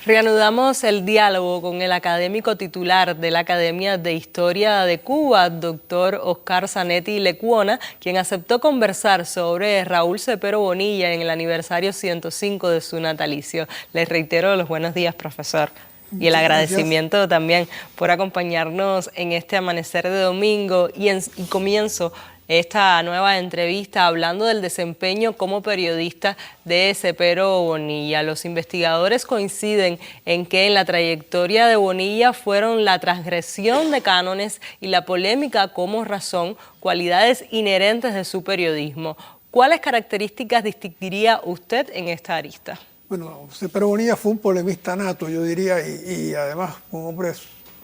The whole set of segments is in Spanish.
Reanudamos el diálogo con el académico titular de la Academia de Historia de Cuba, doctor Oscar Zanetti Lecuona, quien aceptó conversar sobre Raúl Cepero Bonilla en el aniversario 105 de su natalicio. Les reitero los buenos días, profesor. Y el agradecimiento también por acompañarnos en este amanecer de domingo y comienzo esta nueva entrevista hablando del desempeño como periodista de Cepero Bonilla. Los investigadores coinciden en que en la trayectoria de Bonilla fueron la transgresión de cánones y la polémica como razón, cualidades inherentes de su periodismo. ¿Cuáles características distinguiría usted en esta arista? Bueno, Cepero Bonilla fue un polemista nato, yo diría, y además un hombre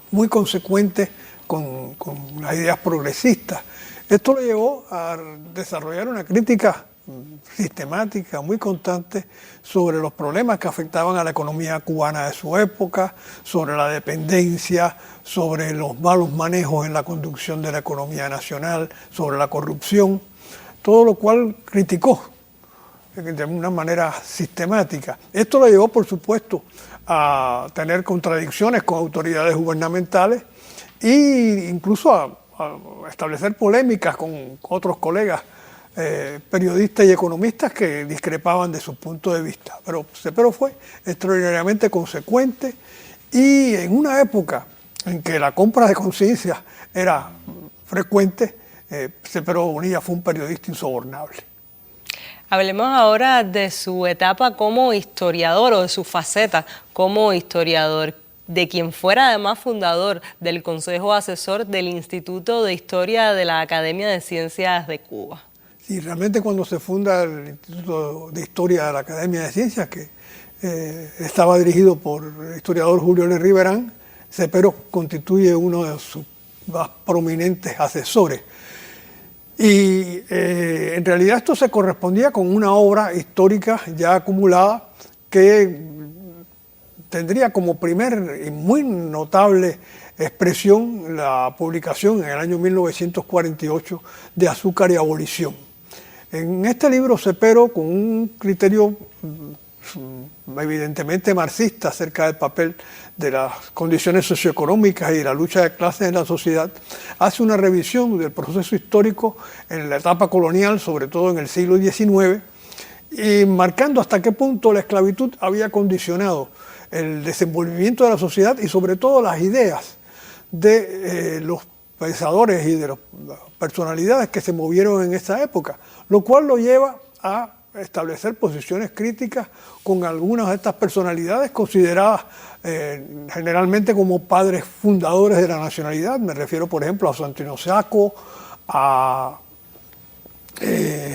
muy consecuente con las ideas progresistas. Esto lo llevó a desarrollar una crítica sistemática, muy constante, sobre los problemas que afectaban a la economía cubana de su época, sobre la dependencia, sobre los malos manejos en la conducción de la economía nacional, sobre la corrupción, todo lo cual criticó de una manera sistemática. Esto lo llevó, por supuesto, a tener contradicciones con autoridades gubernamentales e incluso a establecer polémicas con otros colegas periodistas y economistas que discrepaban de su punto de vista. Pero Cepero fue extraordinariamente consecuente y en una época en que la compra de conciencia era frecuente, Cepero Bonilla fue un periodista insobornable. Hablemos ahora de su etapa como historiador o de su faceta como historiador, de quien fuera además fundador del Consejo Asesor del Instituto de Historia de la Academia de Ciencias de Cuba. Sí, realmente cuando se funda el Instituto de Historia de la Academia de Ciencias, que estaba dirigido por el historiador Julio L. Riverán, Cepero constituye uno de sus más prominentes asesores. Y en realidad esto se correspondía con una obra histórica ya acumulada que tendría como primer y muy notable expresión la publicación en el año 1948 de Azúcar y Abolición. En este libro Cepero, con un criterio evidentemente marxista acerca del papel de las condiciones socioeconómicas y de la lucha de clases en la sociedad, hace una revisión del proceso histórico en la etapa colonial, sobre todo en el siglo XIX, y marcando hasta qué punto la esclavitud había condicionado el desenvolvimiento de la sociedad y sobre todo las ideas de los pensadores y de las personalidades que se movieron en esa época, lo cual lo lleva a establecer posiciones críticas con algunas de estas personalidades consideradas generalmente como padres fundadores de la nacionalidad. Me refiero, por ejemplo, a Santino Sacco, a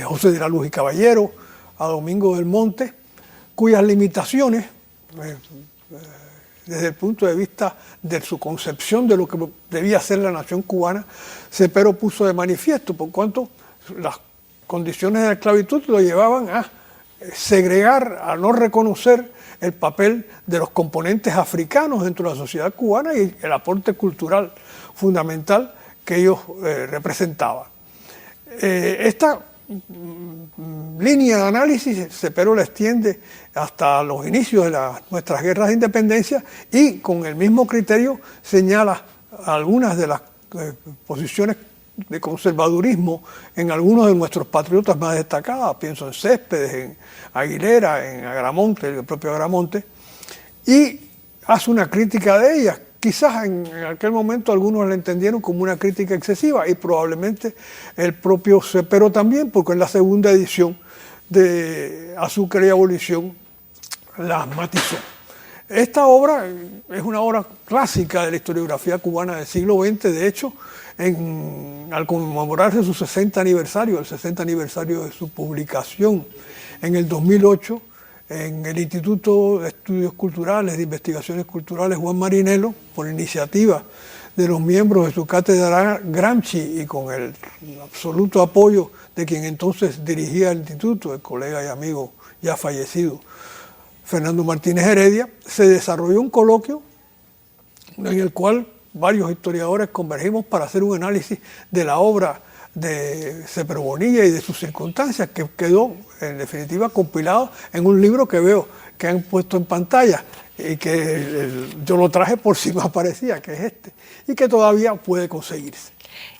José de la Luz y Caballero, a Domingo del Monte, cuyas limitaciones desde el punto de vista de su concepción de lo que debía ser la nación cubana, Cepero puso de manifiesto, por cuanto las condiciones de la esclavitud lo llevaban a segregar, a no reconocer el papel de los componentes africanos dentro de la sociedad cubana y el aporte cultural fundamental que ellos representaban. Esta línea de análisis Cepero la extiende hasta los inicios de nuestras guerras de independencia y con el mismo criterio señala algunas de las posiciones de conservadurismo en algunos de nuestros patriotas más destacados, pienso en Céspedes, en Aguilera, en Agramonte, el propio Agramonte, y hace una crítica de ellas. Quizás en aquel momento algunos la entendieron como una crítica excesiva y probablemente el propio Cepero también, porque en la segunda edición de Azúcar y Abolición las matizó. Esta obra es una obra clásica de la historiografía cubana del siglo XX. De hecho, al conmemorarse su 60 aniversario, el 60 aniversario de su publicación en el 2008, en el Instituto de Estudios Culturales, de Investigaciones Culturales Juan Marinelo, por iniciativa de los miembros de su cátedra Gramsci y con el absoluto apoyo de quien entonces dirigía el instituto, el colega y amigo ya fallecido Fernando Martínez Heredia, se desarrolló un coloquio en el cual varios historiadores convergimos para hacer un análisis de la obra de Cepero Bonilla y de sus circunstancias, que quedó en definitiva compilado en un libro que veo que han puesto en pantalla y que yo lo traje por si me aparecía, que es este, y que todavía puede conseguirse.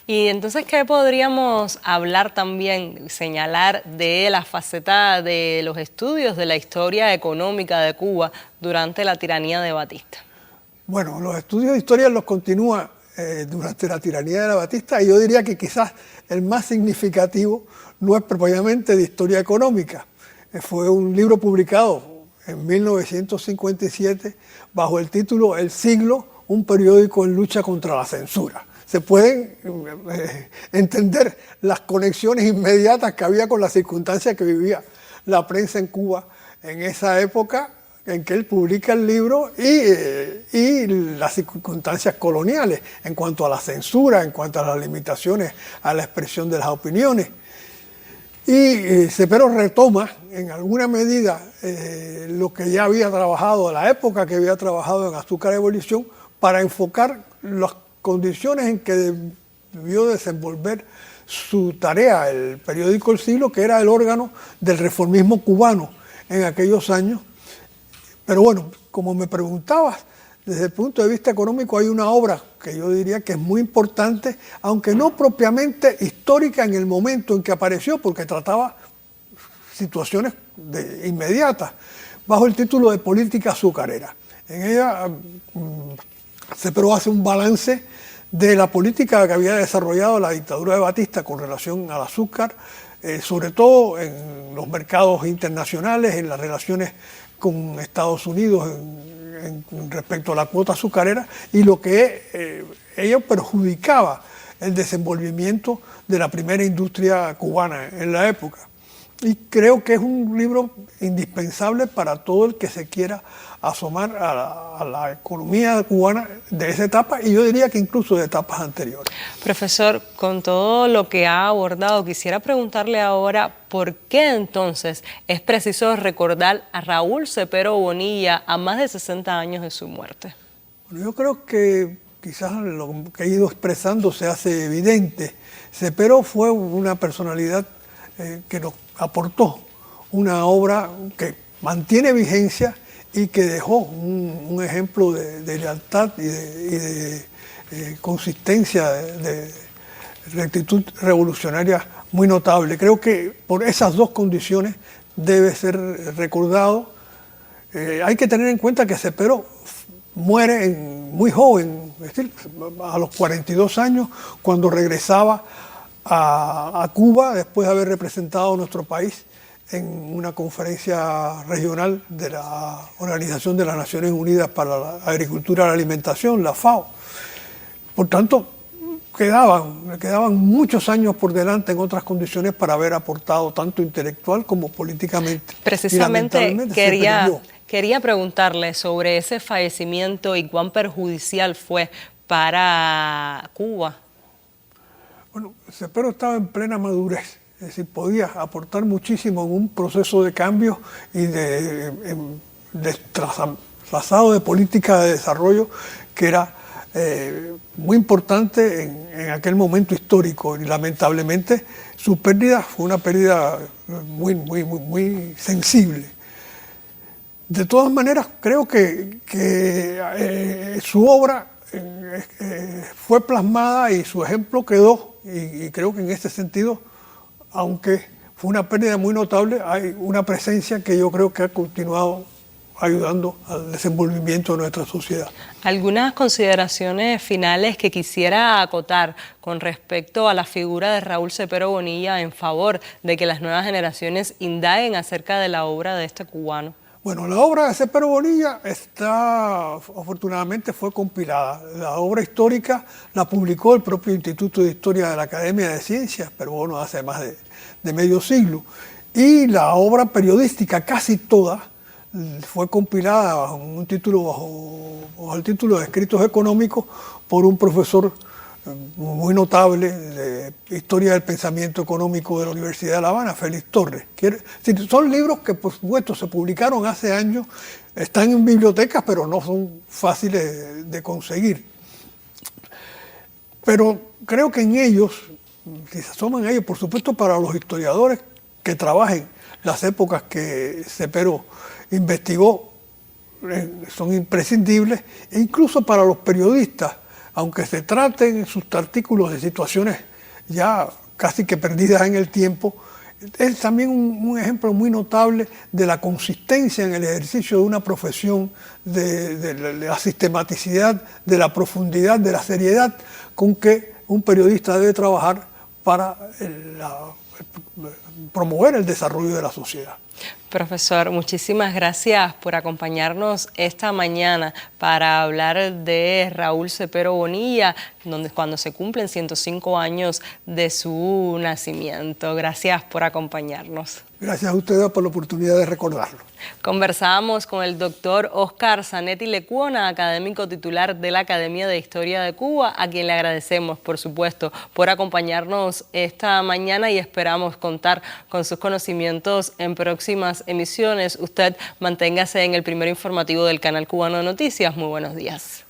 Y entonces, ¿qué podríamos hablar también, señalar de la faceta de los estudios de la historia económica de Cuba durante la tiranía de Batista? Bueno, los estudios de historia los continúa durante la tiranía de Batista, y yo diría que quizás el más significativo no es propiamente de historia económica. Fue un libro publicado en 1957 bajo el título El Siglo, un periódico en lucha contra la censura. Se pueden entender las conexiones inmediatas que había con las circunstancias que vivía la prensa en Cuba en esa época en que él publica el libro, y las circunstancias coloniales en cuanto a la censura, en cuanto a las limitaciones a la expresión de las opiniones. Y Cepero retoma en alguna medida lo que ya había trabajado, la época que había trabajado en Azúcar de Ebullición, para enfocar las condiciones en que debió desenvolver su tarea el periódico El Siglo, que era el órgano del reformismo cubano en aquellos años. Pero bueno, como me preguntabas, desde el punto de vista económico hay una obra que yo diría que es muy importante, aunque no propiamente histórica en el momento en que apareció, porque trataba situaciones inmediatas, bajo el título de Política Azucarera. En ella Cepero hace un balance de la política que había desarrollado la dictadura de Batista con relación al azúcar, sobre todo en los mercados internacionales, en las relaciones con Estados Unidos respecto a la cuota azucarera, y lo que ello perjudicaba el desenvolvimiento de la primera industria cubana en la época. Y creo que es un libro indispensable para todo el que se quiera asomar a la economía cubana de esa etapa, y yo diría que incluso de etapas anteriores. Profesor, con todo lo que ha abordado, quisiera preguntarle ahora por qué entonces es preciso recordar a Raúl Cepero Bonilla a más de 60 años de su muerte. Bueno, yo creo que quizás lo que he ido expresando se hace evidente. Cepero fue una personalidad que nos aportó una obra que mantiene vigencia y que dejó un ejemplo de lealtad y de consistencia, de rectitud revolucionaria muy notable. Creo que por esas dos condiciones debe ser recordado. Hay que tener en cuenta que Cepero muere muy joven, es decir, a los 42 años, cuando regresaba a Cuba después de haber representado a nuestro país en una conferencia regional de la Organización de las Naciones Unidas para la Agricultura y la Alimentación, la FAO. Por tanto, quedaban muchos años por delante en otras condiciones para haber aportado tanto intelectual como políticamente. Precisamente quería preguntarle sobre ese fallecimiento y cuán perjudicial fue para Cuba. Bueno, Cepero estaba en plena madurez, es decir, podía aportar muchísimo en un proceso de cambio y de trazado de política de desarrollo que era muy importante en aquel momento histórico, y lamentablemente su pérdida fue una pérdida muy sensible. De todas maneras, creo que su obra fue plasmada y su ejemplo quedó, y creo que en este sentido, aunque fue una pérdida muy notable, hay una presencia que yo creo que ha continuado ayudando al desenvolvimiento de nuestra sociedad. Algunas consideraciones finales que quisiera acotar con respecto a la figura de Raúl Cepero Bonilla en favor de que las nuevas generaciones indaguen acerca de la obra de este cubano. Bueno, la obra de Cepero Bonilla afortunadamente fue compilada. La obra histórica la publicó el propio Instituto de Historia de la Academia de Ciencias, pero bueno, hace más de medio siglo. Y la obra periodística, casi toda, fue compilada bajo el título de Escritos Económicos por un profesor muy notable de Historia del Pensamiento Económico de la Universidad de La Habana, Félix Torres. Son libros que, por supuesto, se publicaron hace años, están en bibliotecas, pero no son fáciles de conseguir. Pero creo que en ellos si se asoman a ellos, por supuesto para los historiadores que trabajen las épocas que Cepero investigó, son imprescindibles, e incluso para los periodistas, aunque se traten en sus artículos de situaciones ya casi que perdidas en el tiempo, es también un ejemplo muy notable de la consistencia en el ejercicio de una profesión, de la sistematicidad, de la profundidad, de la seriedad con que un periodista debe trabajar para promover el desarrollo de la sociedad. Profesor, muchísimas gracias por acompañarnos esta mañana para hablar de Raúl Cepero Bonilla, cuando se cumplen 105 años de su nacimiento. Gracias por acompañarnos. Gracias a ustedes por la oportunidad de recordarlo. Conversamos con el doctor Oscar Zanetti Lecuona, académico titular de la Academia de Historia de Cuba, a quien le agradecemos, por supuesto, por acompañarnos esta mañana y esperamos contar con sus conocimientos en próximas emisiones. Usted manténgase en el primer informativo del Canal Cubano de Noticias. Muy buenos días.